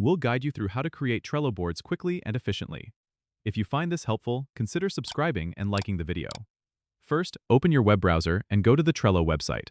We'll guide you through how to create Trello boards quickly and efficiently. If you find this helpful, consider subscribing and liking the video. First, open your web browser and go to the Trello website.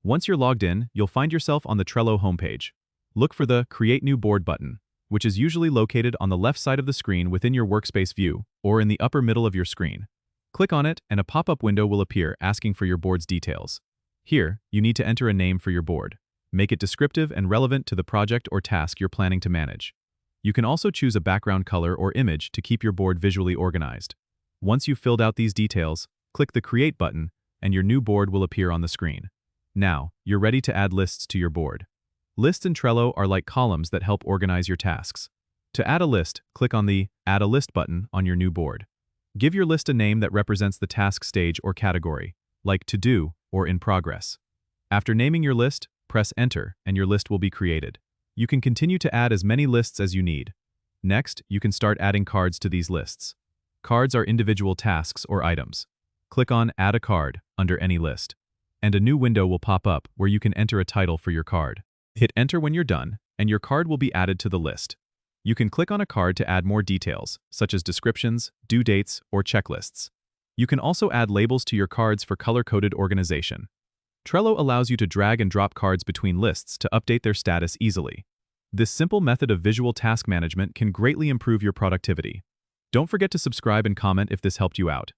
Once you're logged in, you'll find yourself on the Trello homepage. Look for the Create New Board button, which is usually located on the left side of the screen within your workspace view or in the upper middle of your screen. Click on it and a pop-up window will appear asking for your board's details. Here, you need to enter a name for your board. Make it descriptive and relevant to the project or task you're planning to manage. You can also choose a background color or image to keep your board visually organized. Once you've filled out these details, click the Create button and your new board will appear on the screen. Now, you're ready to add lists to your board. Lists in Trello are like columns that help organize your tasks. To add a list, click on the Add a List button on your new board. Give your list a name that represents the task stage or category, like To Do or In Progress. After naming your list, press Enter and your list will be created. You can continue to add as many lists as you need. Next, you can start adding cards to these lists. Cards are individual tasks or items. Click on Add a Card under any list, and a new window will pop up where you can enter a title for your card. Hit Enter when you're done, and your card will be added to the list. You can click on a card to add more details, such as descriptions, due dates, or checklists. You can also add labels to your cards for color-coded organization. Trello allows you to drag and drop cards between lists to update their status easily. This simple method of visual task management can greatly improve your productivity. Don't forget to subscribe and comment if this helped you out.